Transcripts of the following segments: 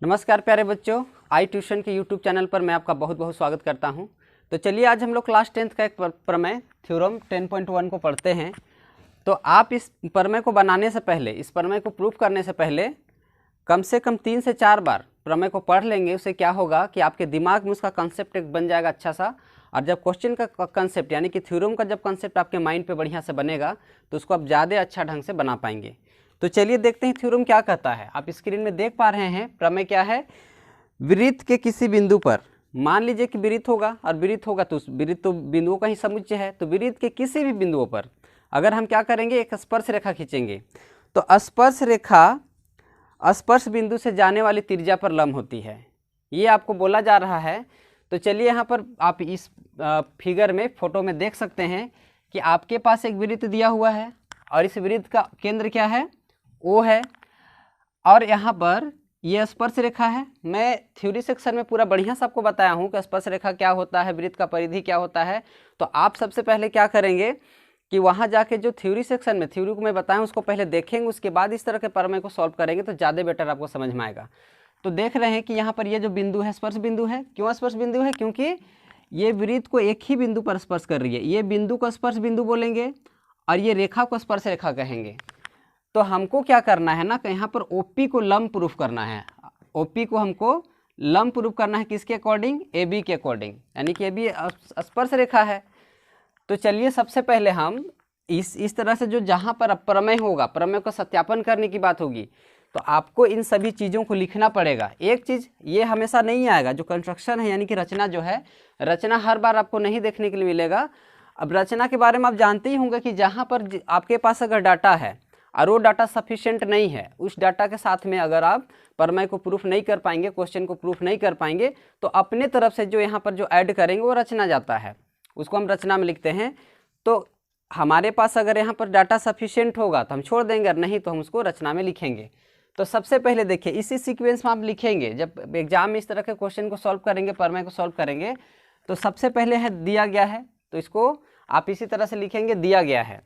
नमस्कार प्यारे बच्चों, आई ट्यूशन के यूट्यूब चैनल पर मैं आपका बहुत बहुत स्वागत करता हूं। तो चलिए आज हम लोग क्लास 10th का एक प्रमेय थ्योरम 10.1 को पढ़ते हैं। तो आप इस प्रमेय को बनाने से पहले, इस प्रमेय को प्रूफ करने से पहले कम से कम 3 से 4 बार प्रमेय को पढ़ लेंगे। उससे क्या होगा कि आपके दिमाग में उसका कंसेप्ट एक बन जाएगा अच्छा सा, और जब क्वेश्चन का कंसेप्ट यानी कि थ्योरम का जब कंसेप्ट आपके माइंड पे बढ़िया से बनेगा तो उसको आप ज़्यादा अच्छा ढंग से बना पाएंगे। तो चलिए देखते हैं थ्योरम क्या कहता है। आप स्क्रीन में देख पा रहे हैं प्रमेय क्या है। वृत्त के किसी बिंदु पर, मान लीजिए कि वृत्त होगा, और वृत्त होगा तो वृत्त तो बिंदुओं का ही समुच्चय है। तो वृत्त के किसी भी बिंदुओं पर अगर हम क्या करेंगे, एक स्पर्श रेखा खींचेंगे, तो स्पर्श रेखा स्पर्श बिंदु से जाने वाली त्रिज्या पर लंब होती है, ये आपको बोला जा रहा है। तो चलिए यहाँ पर आप इस फिगर में, फोटो में देख सकते हैं कि आपके पास एक वृत्त दिया हुआ है और इस वृत्त का केंद्र क्या है, O है, और यहाँ पर ये स्पर्श रेखा है। मैं थ्योरी सेक्शन में पूरा बढ़िया से आपको बताया हूँ कि स्पर्श रेखा क्या होता है, वृत्त का परिधि क्या होता है। तो आप सबसे पहले क्या करेंगे कि वहाँ जाके जो थ्योरी सेक्शन में थ्योरी को मैं बताया उसको पहले देखेंगे, उसके बाद इस तरह के प्रमेय को सॉल्व करेंगे तो ज़्यादा बेटर आपको समझ में आएगा। तो देख रहे हैं कि यहाँ पर ये जो बिंदु है स्पर्श बिंदु है। क्यों स्पर्श बिंदु है? क्योंकि ये वृत्त को एक ही बिंदु पर स्पर्श कर रही है। ये बिंदु को स्पर्श बिंदु बोलेंगे और ये रेखा को स्पर्श रेखा कहेंगे। तो हमको क्या करना है ना कि यहाँ पर ओपी को लंब प्रूफ करना है। ओपी को हमको लंब प्रूफ करना है किसके अकॉर्डिंग? AB के अकॉर्डिंग, यानी कि AB स्पर्श रेखा है। तो चलिए सबसे पहले हम इस तरह से जो जहाँ पर प्रमेय होगा, प्रमेय को सत्यापन करने की बात होगी, तो आपको इन सभी चीज़ों को लिखना पड़ेगा। एक चीज़ ये हमेशा नहीं आएगा, जो कंस्ट्रक्शन है यानी कि रचना जो है, रचना हर बार आपको नहीं देखने के लिए मिलेगा। अब रचना के बारे में आप जानते ही होंगे कि जहाँ पर आपके पास अगर डाटा है और वो डाटा सफिशिएंट नहीं है, उस डाटा के साथ में अगर आप प्रमेय को प्रूफ नहीं कर पाएंगे, क्वेश्चन को प्रूफ नहीं कर पाएंगे, तो अपने तरफ से जो यहाँ पर जो ऐड करेंगे वो रचना जाता है, उसको हम रचना में लिखते हैं। तो हमारे पास अगर यहाँ पर डाटा सफिशिएंट होगा तो हम छोड़ देंगे, और नहीं तो हम उसको रचना में लिखेंगे। तो सबसे पहले देखिए इसी सीक्वेंस में आप लिखेंगे। जब एग्जाम में इस तरह के क्वेश्चन को सॉल्व करेंगे, प्रमेय को सॉल्व करेंगे, तो सबसे पहले है दिया गया है, तो इसको आप इसी तरह से लिखेंगे, दिया गया है।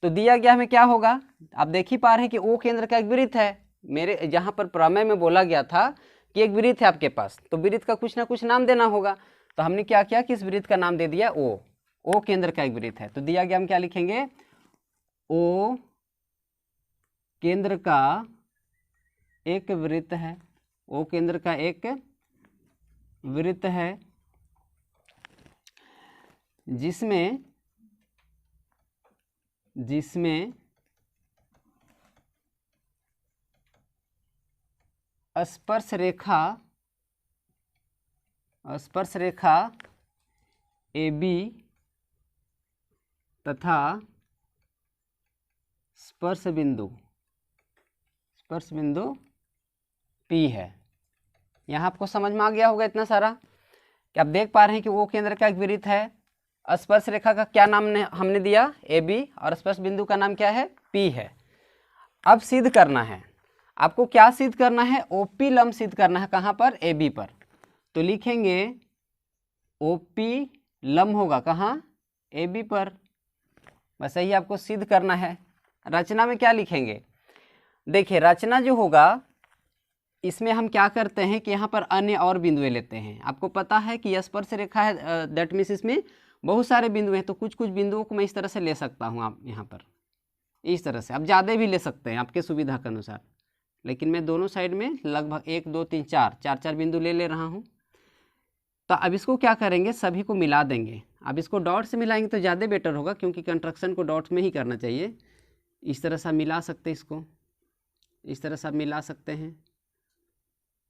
तो दिया गया में क्या होगा, आप देख ही पा रहे हैं कि O केंद्र का एक वृत्त है। मेरे जहाँ पर प्रमेय में बोला गया था कि एक वृत्त है आपके पास, तो वृत्त का कुछ ना कुछ नाम देना होगा। तो हमने क्या किया कि इस वृत्त का नाम दे दिया O केंद्र का एक वृत्त है। तो दिया गया हम क्या लिखेंगे, O केंद्र का एक वृत्त है, O केंद्र का एक वृत्त है जिसमें स्पर्श रेखा AB तथा स्पर्श बिंदु P है। यहाँ आपको समझ में आ गया होगा इतना सारा कि आप देख पा रहे हैं कि वो केंद्र का एक वृत्त है, स्पर्श रेखा का क्या नाम हमने दिया, AB, और स्पर्श बिंदु का नाम क्या है, P है। अब सिद्ध करना है आपको, क्या सिद्ध करना है, OP लंब सिद्ध करना है। कहाँ पर? AB पर। तो लिखेंगे OP लंब होगा कहाँ, AB पर। बस यही आपको सिद्ध करना है। रचना में क्या लिखेंगे, देखिए रचना जो होगा इसमें हम क्या करते हैं कि यहाँ पर अन्य और बिंदुएं लेते हैं। आपको पता है कि स्पर्श रेखा है, दैट मीन्स इसमें बहुत सारे बिंदु हैं, तो कुछ कुछ बिंदुओं को मैं इस तरह से ले सकता हूँ। आप यहाँ पर इस तरह से, आप ज़्यादा भी ले सकते हैं आपके सुविधा के अनुसार, लेकिन मैं दोनों साइड में लगभग 1 2 3 4 बिंदु ले रहा हूँ। तो अब इसको क्या करेंगे, सभी को मिला देंगे। अब इसको डॉट से मिलाएंगे तो ज़्यादा बेटर होगा, क्योंकि कंस्ट्रक्शन को डॉट्स में ही करना चाहिए। इस तरह से आप मिला सकते हैं, इसको इस तरह से आप मिला सकते हैं।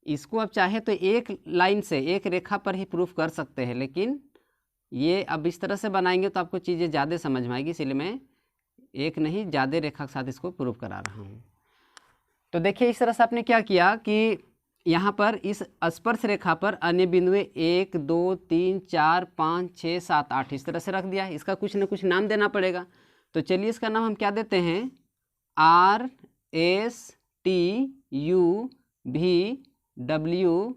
इसको आप चाहे तो एक लाइन से, एक रेखा पर ही प्रूफ कर सकते हैं, लेकिन ये अब इस तरह से बनाएंगे तो आपको चीज़ें ज़्यादा समझ में आएगी, इसलिए मैं एक नहीं ज़्यादा रेखा के साथ इसको प्रूफ करा रहा हूँ। तो देखिए इस तरह से आपने क्या किया कि यहाँ पर इस स्पर्श रेखा पर अन्य बिंदुएं 1 2 3 4 5 6 7 8 इस तरह से रख दिया है। इसका कुछ ना कुछ नाम देना पड़ेगा। तो चलिए इसका नाम हम क्या देते हैं, R S T U V W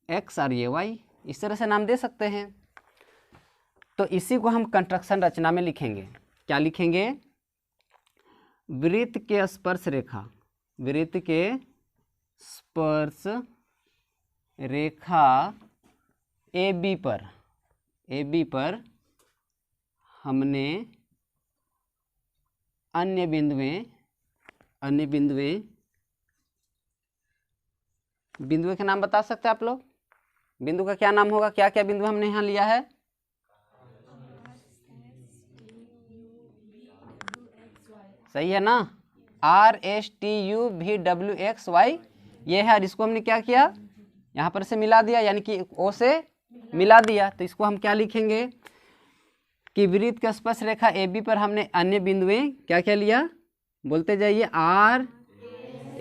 X और Y, इस तरह से नाम दे सकते हैं। तो इसी को हम कंस्ट्रक्शन रचना में लिखेंगे। क्या लिखेंगे, वृत्त के स्पर्श रेखा, वृत्त के स्पर्श रेखा AB पर हमने अन्य बिंदुओं के नाम बता सकते हैं आप लोग? बिंदु का क्या नाम होगा? क्या क्या बिंदु हमने यहाँ लिया है? सही है ना? RSTUVWXY ये है, और इसको हमने क्या किया? यहाँ पर से मिला दिया, यानी कि O से मिला दिया। तो इसको हम क्या लिखेंगे कि वृत्त का स्पर्श रेखा AB पर हमने अन्य बिंदुएं क्या क्या लिया? बोलते जाइए। R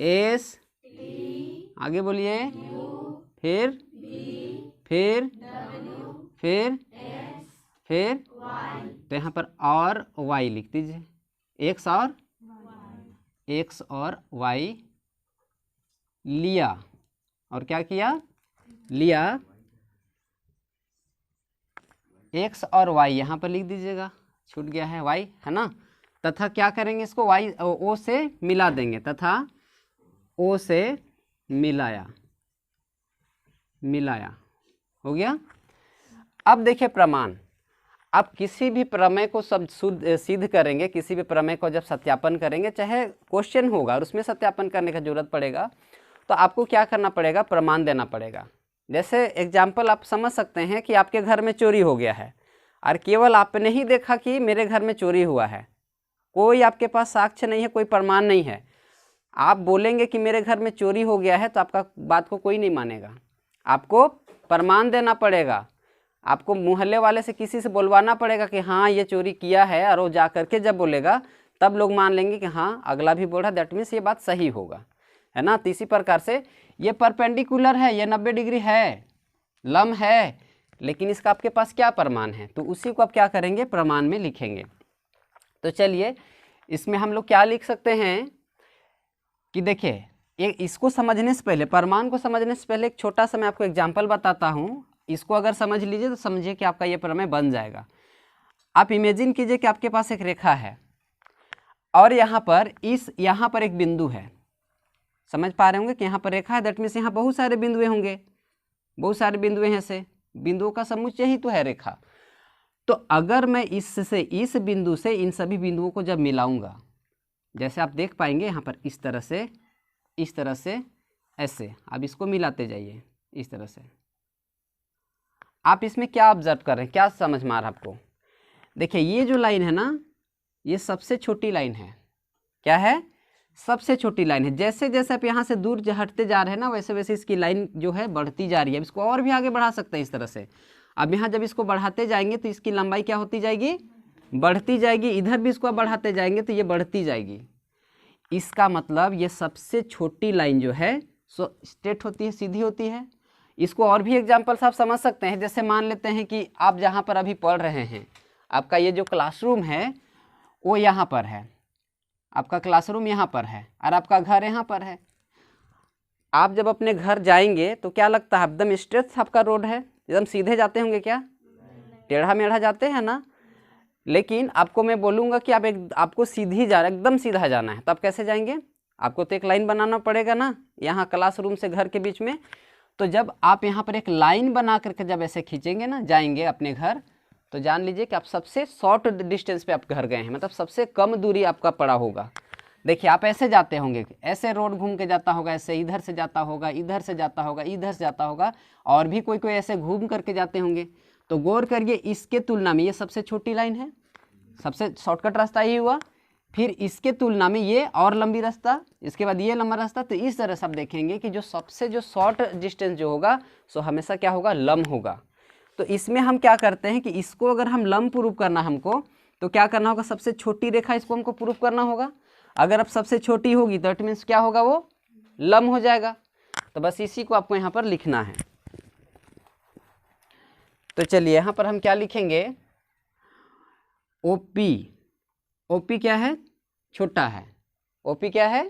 S आगे बोलिए, फिर तो यहाँ पर और Y लिख दीजिए। X और Y लिया, और क्या किया? लिया। X और Y यहाँ पर लिख दीजिएगा, छूट गया है Y, है ना? तथा क्या करेंगे? इसको Y O से मिला देंगे, तथा O से मिलाया हो गया। अब देखिए प्रमाण। आप किसी भी प्रमेय को सब सिद्ध करेंगे, किसी भी प्रमेय को जब सत्यापन करेंगे, चाहे क्वेश्चन होगा और उसमें सत्यापन करने का जरूरत पड़ेगा, तो आपको क्या करना पड़ेगा? प्रमाण देना पड़ेगा। जैसे एग्जाम्पल आप समझ सकते हैं कि आपके घर में चोरी हो गया है, और केवल आपने ही देखा कि मेरे घर में चोरी हुआ है, कोई आपके पास साक्ष्य नहीं है, कोई प्रमाण नहीं है। आप बोलेंगे कि मेरे घर में चोरी हो गया है, तो आपका बात को कोई नहीं मानेगा। आपको प्रमाण देना पड़ेगा, आपको मोहल्ले वाले से किसी से बोलवाना पड़ेगा कि हाँ ये चोरी किया है, और वो जा करके जब बोलेगा तब लोग मान लेंगे कि हाँ अगला भी बोल रहा है, दैट मीन्स ये बात सही होगा, है ना? तो इसी प्रकार से ये परपेंडिकुलर है, ये 90 डिग्री है, लंब है, लेकिन इसका आपके पास क्या प्रमाण है? तो उसी को आप क्या करेंगे? प्रमाण में लिखेंगे। तो चलिए इसमें हम लोग क्या लिख सकते हैं कि देखिए, इसको समझने से पहले, प्रमाण को समझने से पहले एक छोटा सा मैं आपको एग्जाम्पल बताता हूँ। इसको अगर समझ लीजिए तो समझिए कि आपका ये प्रमेय बन जाएगा। आप इमेजिन कीजिए कि आपके पास एक रेखा है, और यहाँ पर एक बिंदु है। समझ पा रहे होंगे कि यहाँ पर रेखा है, दैट मीन्स यहाँ बहुत सारे बिंदुएं होंगे, बहुत सारे बिंदुएं हैं, से बिंदुओं का समुच्चय ही तो है रेखा। तो अगर मैं इस बिंदु से इन सभी बिंदुओं को जब मिलाऊंगा, जैसे आप देख पाएंगे यहाँ पर इस तरह से ऐसे, अब इसको मिलाते जाइए इस तरह से। आप इसमें क्या ऑब्जर्व कर रहे हैं? क्या समझ में आ रहा है आपको? देखिए ये जो लाइन है ना, ये सबसे छोटी लाइन है। क्या है? सबसे छोटी लाइन है। जैसे जैसे आप यहाँ से दूर हटते जा रहे हैं ना, वैसे वैसे इसकी लाइन जो है बढ़ती जा रही है। अब इसको और भी आगे बढ़ा सकते हैं इस तरह से। अब यहाँ जब इसको बढ़ाते जाएंगे तो इसकी लंबाई क्या होती जाएगी? बढ़ती जाएगी। इधर भी इसको बढ़ाते जाएंगे तो ये बढ़ती जाएगी। इसका मतलब ये सबसे छोटी लाइन जो है सो स्ट्रेट होती है, सीधी होती है। इसको और भी एग्जाम्पल से आप समझ सकते हैं। जैसे मान लेते हैं कि आप जहाँ पर अभी पढ़ रहे हैं, आपका ये जो क्लासरूम है वो यहाँ पर है, आपका क्लासरूम यहाँ पर है, और आपका घर यहाँ पर है। आप जब अपने घर जाएंगे तो क्या लगता है? एकदम स्ट्रेट आपका रोड है, एकदम सीधे जाते होंगे क्या? टेढ़ा मेढ़ा जाते हैं ना। लेकिन आपको मैं बोलूँगा कि आपको सीधी एकदम सीधा जाना है, तो आप कैसे जाएंगे? आपको तो एक लाइन बनाना पड़ेगा ना, यहाँ क्लासरूम से घर के बीच में। तो जब आप यहाँ पर एक लाइन बना करके जब ऐसे खींचेंगे ना, जाएंगे अपने घर, तो जान लीजिए कि आप सबसे शॉर्ट डिस्टेंस पे आप घर गए हैं, मतलब सबसे कम दूरी आपका पड़ा होगा। देखिए आप ऐसे जाते होंगे, ऐसे रोड घूम के जाता होगा, ऐसे इधर से जाता होगा, इधर से जाता होगा, इधर से जाता होगा, और भी कोई ऐसे घूम करके जाते होंगे। तो गौर करिए, इसके तुलना में ये सबसे छोटी लाइन है, सबसे शॉर्टकट रास्ता यही हुआ। फिर इसके तुलना में ये और लंबी रास्ता, इसके बाद ये लंबा रास्ता। तो इस तरह से आप देखेंगे कि जो शॉर्ट डिस्टेंस जो होगा सो हमेशा क्या होगा? लंब होगा। तो इसमें हम क्या करते हैं कि इसको अगर हम लंब प्रूव करना हमको, तो क्या करना होगा? सबसे छोटी रेखा इसको हमको प्रूव करना होगा। अगर अब सबसे छोटी होगी तो इट मीन्स क्या होगा? वो लंब हो जाएगा। तो बस इसी को आपको यहाँ पर लिखना है। तो चलिए यहाँ पर हम क्या लिखेंगे? ओपी क्या है? छोटा है। ओपी क्या है?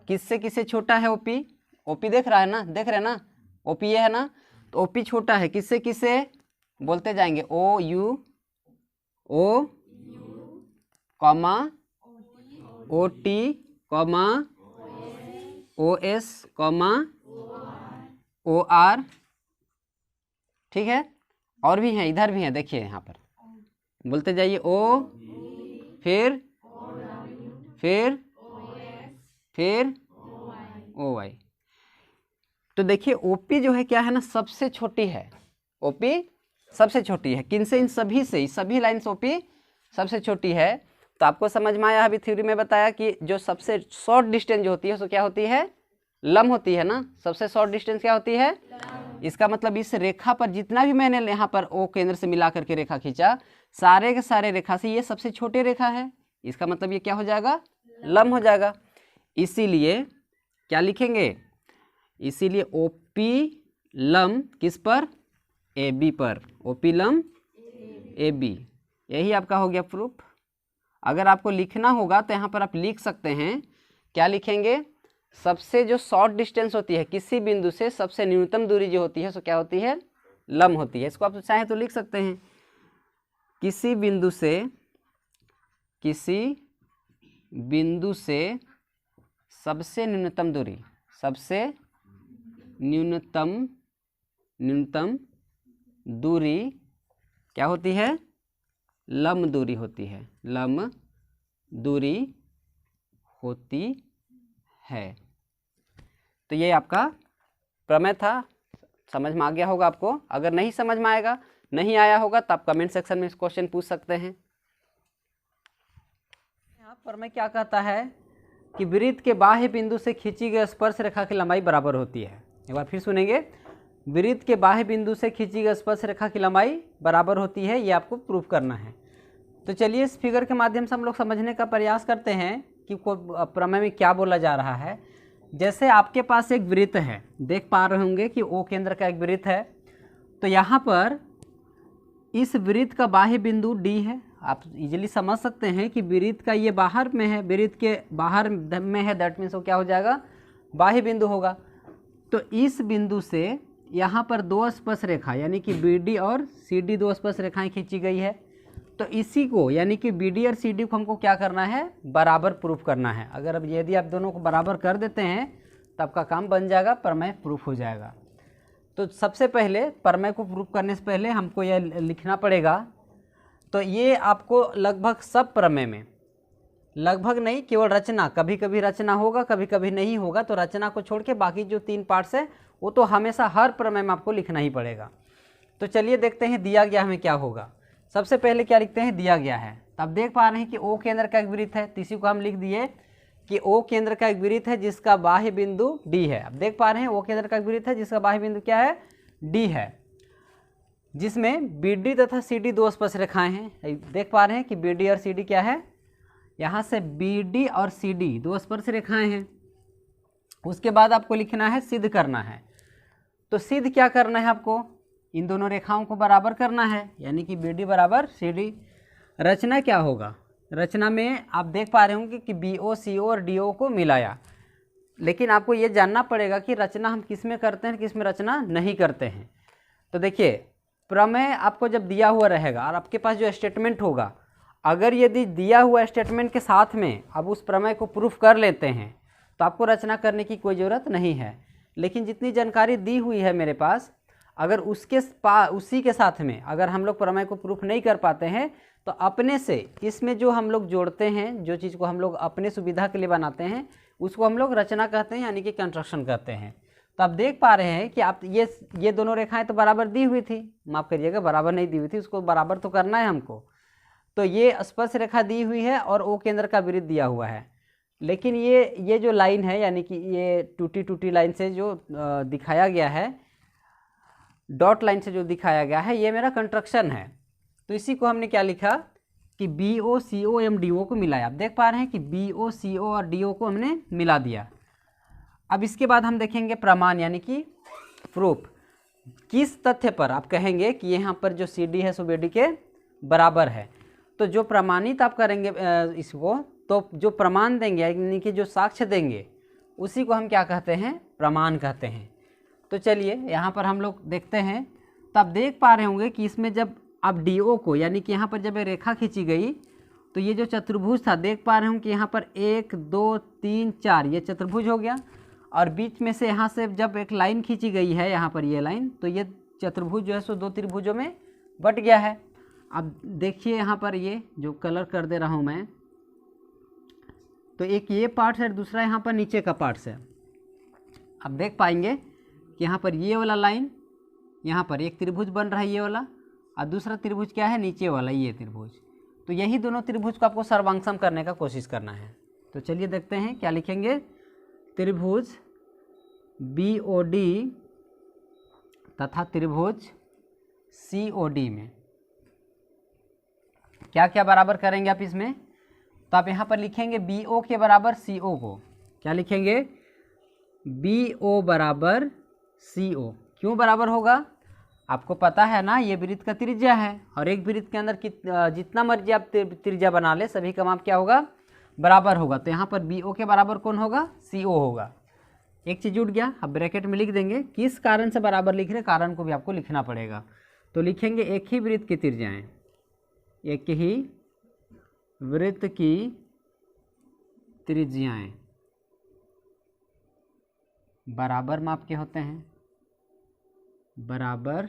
किससे किससे छोटा है ओपी? ओपी देख रहा है ना, देख रहे हैं ना, ओपी ये है ना। तो ओपी छोटा है किससे किससे? बोलते जाएंगे O U comma O T comma OS comma OR, ठीक है। और भी हैं, इधर भी हैं, देखिए यहाँ पर बोलते जाइए O, फिर OY। तो देखिए OP जो है क्या है ना, सबसे छोटी है। OP सबसे छोटी है, किन से? इन सभी से, सभी लाइन्स OP सबसे छोटी है। तो आपको समझ में आया, अभी थ्योरी में बताया कि जो सबसे शॉर्ट डिस्टेंस जो होती है सो क्या होती है? लंब होती है ना। सबसे शॉर्ट डिस्टेंस क्या होती है? इसका मतलब इस रेखा पर जितना भी मैंने यहाँ पर O केंद्र से मिला करके रेखा खींचा, सारे के सारे रेखा से ये सबसे छोटी रेखा है। इसका मतलब ये क्या हो जाएगा? लंब हो जाएगा। इसीलिए क्या लिखेंगे? इसीलिए OP लंब किस पर? AB पर। OP लंब AB, यही आपका हो गया प्रूफ। अगर आपको लिखना होगा तो यहाँ पर आप लिख सकते हैं, क्या लिखेंगे? सबसे जो शॉर्ट डिस्टेंस होती है किसी बिंदु से, सबसे न्यूनतम दूरी जो होती है सो क्या होती है? लंब होती है। इसको आप चाहें तो लिख सकते हैं, किसी बिंदु से सबसे न्यूनतम दूरी, सबसे न्यूनतम दूरी क्या होती है? लंब दूरी होती है। लंब दूरी होती है। तो ये आपका प्रमेय था। समझ में आ गया होगा आपको। अगर नहीं समझ में नहीं आया होगा तो आप कमेंट सेक्शन में इस क्वेश्चन पूछ सकते हैं। यहाँ प्रमेय क्या कहता है कि वृत्त के बाह्य बिंदु से खींची गई स्पर्श रेखा की लंबाई बराबर होती है। एक बार फिर सुनेंगे, वृत्त के बाह्य बिंदु से खींची गई स्पर्श रेखा की लंबाई बराबर होती है, ये आपको प्रूफ करना है। तो चलिए इस फिगर के माध्यम से हम लोग समझने का प्रयास करते हैं कि प्रमेय में क्या बोला जा रहा है। जैसे आपके पास एक वृत्त है, देख पा रहे होंगे कि O केंद्र का एक वृत्त है। तो यहाँ पर इस वृत्त का बाह्य बिंदु D है। आप इजीली समझ सकते हैं कि वृत्त का ये बाहर में है, वृत्त के बाहर में है, दैट मीन्स वो क्या हो जाएगा? बाह्य बिंदु होगा। तो इस बिंदु से यहाँ पर दो स्पर्श रेखा यानी कि BD और CD दो स्पर्श रेखाएं खींची गई है। तो इसी को यानी कि BD और CD को हमको क्या करना है? बराबर प्रूफ करना है। अगर अब यदि आप दोनों को बराबर कर देते हैं तो आपका काम बन जाएगा, प्रमेय प्रूफ हो जाएगा। तो सबसे पहले प्रमेय को प्रूफ करने से पहले हमको यह लिखना पड़ेगा। तो ये आपको लगभग सब प्रमेय में, लगभग नहीं केवल रचना, कभी कभी रचना होगा कभी कभी नहीं होगा, तो रचना को छोड़ के बाकी जो 3 पार्ट्स है वो तो हमेशा हर प्रमेय में आपको लिखना ही पड़ेगा। तो चलिए देखते हैं दिया गया हमें क्या होगा। सबसे पहले क्या लिखते हैं? दिया गया है। तब देख पा रहे हैं कि O केंद्र का एक वृत्त है, तो इसी को हम लिख दिए कि O केंद्र का एक वृत्त है जिसका बाह्य बिंदु D है। अब देख पा रहे हैं O केंद्र का एक वृत्त है जिसका बाह्य बिंदु क्या है? D है, जिसमें BD तथा CD दो स्पर्श रेखाएं हैं। देख पा रहे हैं कि BD और CD क्या है? यहाँ से BD और CD दो स्पर्श रेखाएं हैं। उसके बाद आपको लिखना है, सिद्ध करना है। तो सिद्ध क्या करना है आपको? इन दोनों रेखाओं को बराबर करना है, यानी कि BD बराबर CD। रचना क्या होगा? रचना में आप देख पा रहे होंगे कि BO, CO और DO को मिलाया। लेकिन आपको ये जानना पड़ेगा कि रचना हम किस में करते हैं, किस में रचना नहीं करते हैं। तो देखिए, प्रमेय आपको जब दिया हुआ रहेगा और आपके पास जो स्टेटमेंट होगा, अगर यदि दिया हुआ स्टेटमेंट के साथ में अब उस प्रमेय को प्रूफ कर लेते हैं तो आपको रचना करने की कोई ज़रूरत नहीं है। लेकिन जितनी जानकारी दी हुई है मेरे पास, अगर उसी के साथ में अगर हम लोग प्रमेय को प्रूफ नहीं कर पाते हैं तो अपने से इसमें जो हम लोग जोड़ते हैं, जो चीज़ को हम लोग अपने सुविधा के लिए बनाते हैं, उसको हम लोग रचना कहते हैं, यानी कि कंस्ट्रक्शन कहते हैं। तो आप देख पा रहे हैं कि आप ये दोनों रेखाएं तो बराबर दी हुई थी, माफ़ करिएगा बराबर नहीं दी हुई थी, उसको बराबर तो करना है हमको। तो ये स्पर्श रेखा दी हुई है और O केंद्र का वृत्त दिया हुआ है। लेकिन ये जो लाइन है, यानी कि ये टूटी लाइन से जो दिखाया गया है, डॉट लाइन से जो दिखाया गया है, ये मेरा कंस्ट्रक्शन है। तो इसी को हमने क्या लिखा कि BO, CO एवं DO को मिलाया। आप देख पा रहे हैं कि BO, CO और DO को हमने मिला दिया। अब इसके बाद हम देखेंगे प्रमाण, यानी कि प्रूफ। किस तथ्य पर आप कहेंगे कि यहाँ पर जो CD है सो BD के बराबर है। तो जो प्रमाणित आप करेंगे इसको, तो जो प्रमाण देंगे यानी कि जो साक्ष्य देंगे, उसी को हम क्या कहते हैं? प्रमाण कहते हैं। तो चलिए यहाँ पर हम लोग देखते हैं। तो आप देख पा रहे होंगे कि इसमें जब आप DO को, यानी कि यहाँ पर जब ये रेखा खींची गई तो ये जो चतुर्भुज था, देख पा रहे होंगे कि यहाँ पर 1 2 3 4 ये चतुर्भुज हो गया। और बीच में से यहाँ से जब एक लाइन खींची गई है यहाँ पर ये लाइन, तो ये चतुर्भुज जो है सो दो त्रिभुजों में बट गया है। अब देखिए यहाँ पर ये जो कलर कर दे रहा हूँ मैं, तो एक ये पार्ट है, दूसरा यहाँ पर नीचे का पार्ट है। अब देख पाएंगे कि यहाँ पर ये वाला लाइन, यहाँ पर एक त्रिभुज बन रहा है ये वाला, और दूसरा त्रिभुज क्या है, नीचे वाला ये त्रिभुज। तो यही दोनों त्रिभुज को आपको सर्वांगसम करने का कोशिश करना है। तो चलिए देखते हैं क्या लिखेंगे। त्रिभुज BOD तथा त्रिभुज COD में क्या क्या बराबर करेंगे आप इसमें। तो आप यहाँ पर लिखेंगे BO के बराबर CO को, क्या लिखेंगे, BO बराबर CO। क्यों बराबर होगा, आपको पता है ना, ये वृत्त का त्रिज्या है, और एक वृत्त के अंदर जितना मर्जी आप त्रिज्या बना ले, सभी का माप क्या होगा, बराबर होगा। तो यहाँ पर BO के बराबर कौन होगा, CO होगा। एक चीज़ जुड़ गया। अब ब्रैकेट में लिख देंगे किस कारण से बराबर लिख रहे, कारण को भी आपको लिखना पड़ेगा। तो लिखेंगे एक ही वृत्त की त्रिज्याएं, एक ही वृत्त की त्रिज्याएं बराबर माप के होते हैं, बराबर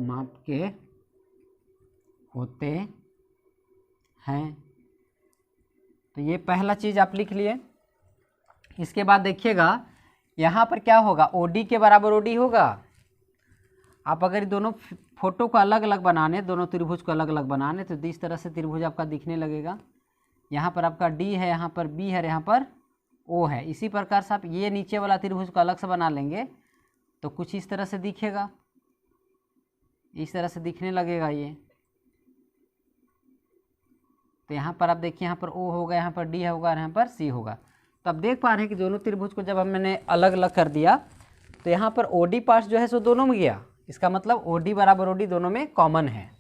माप के होते हैं। तो ये पहला चीज़ आप लिख लिए। इसके बाद देखिएगा यहाँ पर क्या होगा, OD के बराबर OD होगा। आप अगर दोनों फोटो को अलग अलग बनाने, दोनों त्रिभुज को अलग अलग बनाने, तो इस तरह से त्रिभुज आपका दिखने लगेगा। यहाँ पर आपका D है, यहाँ पर B है, यहाँ पर O है। इसी प्रकार से आप ये नीचे वाला त्रिभुज को अलग से बना लेंगे तो कुछ इस तरह से दिखेगा, इस तरह से दिखने लगेगा ये। तो यहाँ पर आप देखिए, यहाँ पर O होगा, यहाँ पर D होगा, यहाँ पर C होगा। तो आप देख पा रहे हैं कि दोनों त्रिभुज को जब हमने अलग अलग कर दिया तो यहाँ पर OD पार्ट जो है सो दोनों में गया। इसका मतलब OD बराबर OD दोनों में कॉमन है।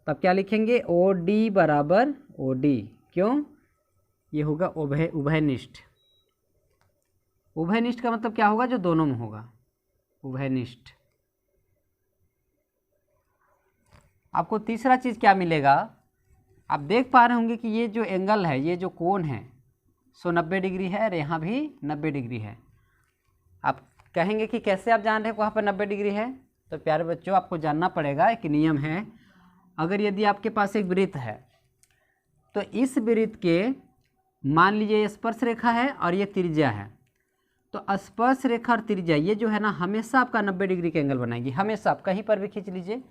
तब क्या लिखेंगे, OD बराबर OD। क्यों, ये होगा उभयनिष्ठ। उभयनिष्ठ का मतलब क्या होगा, जो दोनों में होगा, उभयनिष्ठ। आपको तीसरा चीज़ क्या मिलेगा, आप देख पा रहे होंगे कि ये जो एंगल है, ये जो कोण है सो 90 डिग्री है, और यहाँ भी 90 डिग्री है। आप कहेंगे कि कैसे आप जान रहे हैं वहाँ पर 90 डिग्री है। तो प्यारे बच्चों, आपको जानना पड़ेगा, एक नियम है। अगर यदि आपके पास एक वृत्त है तो इस वृत्त के मान लीजिए स्पर्श रेखा है और ये त्रिज्या है, तो स्पर्श रेखा और त्रिज्या ये जो है ना, हमेशा आपका 90 डिग्री का एंगल बनाएगी। हमेशा आप कहीं पर भी खींच लीजिए,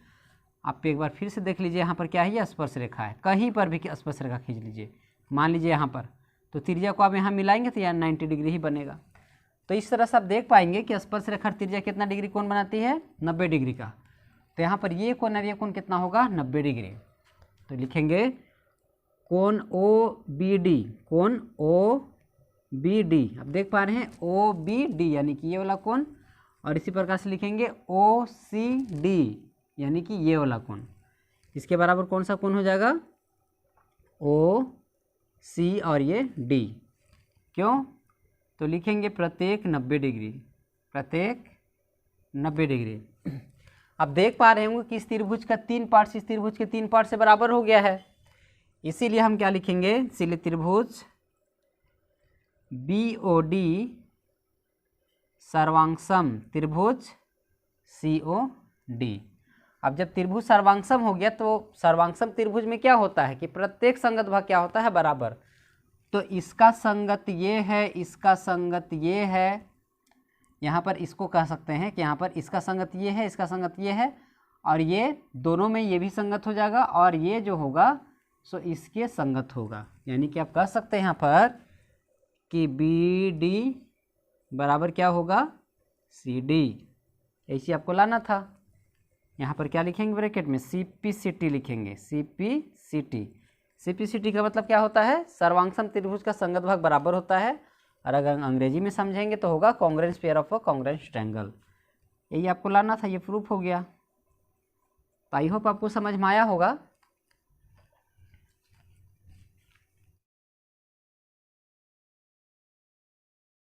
आप एक बार फिर से देख लीजिए, यहाँ पर क्या है, ये स्पर्श रेखा है। कहीं पर भी स्पर्श रेखा खींच लीजिए, मान लीजिए यहाँ पर, तो त्रिज्या को आप यहाँ मिलाएंगे तो यहाँ 90 डिग्री ही बनेगा। तो इस तरह से आप देख पाएंगे कि स्पर्श रेखा त्रिज्या कितना डिग्री कोण बनाती है, 90 डिग्री का। तो यहाँ पर ये कोण और ये कोण कितना होगा, 90 डिग्री। तो लिखेंगे कोण OBD, कोण OBD। आप देख पा रहे हैं OBD यानी कि ये वाला कोण, और इसी प्रकार से लिखेंगे OCD यानी कि ये वाला कोण। इसके बराबर कौन सा कोण हो जाएगा, OC और ये D। क्यों, तो लिखेंगे प्रत्येक 90 डिग्री, प्रत्येक 90 डिग्री। अब देख पा रहे होंगे कि इस त्रिभुज का 3 पार्ट इस त्रिभुज के 3 पार्ट से बराबर हो गया है। इसीलिए हम क्या लिखेंगे, इसीलिए त्रिभुज BOD सर्वांगसम त्रिभुज COD। अब जब त्रिभुज सर्वांगसम हो गया तो सर्वांगसम त्रिभुज में क्या होता है कि प्रत्येक संगत भाग क्या होता है, बराबर। तो इसका संगत ये है, इसका संगत ये है, यहाँ पर इसको कह सकते हैं कि यहाँ पर इसका संगत ये है, इसका संगत ये है, और ये दोनों में ये भी संगत हो जाएगा, और ये जो होगा सो इसके संगत होगा। यानी कि आप कह सकते हैं यहाँ पर कि BD बराबर क्या होगा, CD। ऐसे आपको लाना था। यहाँ पर क्या लिखेंगे ब्रैकेट में, CPCT लिखेंगे, CPCT। CPCT का मतलब क्या होता है, सर्वांगसम त्रिभुज का संगत भाग बराबर होता है, और अगर अंग्रेजी में समझेंगे तो होगा congruence pair of a congruent triangle. यही आपको लाना था, ये प्रूफ हो गया। तो आई होप आपको समझ में आया होगा।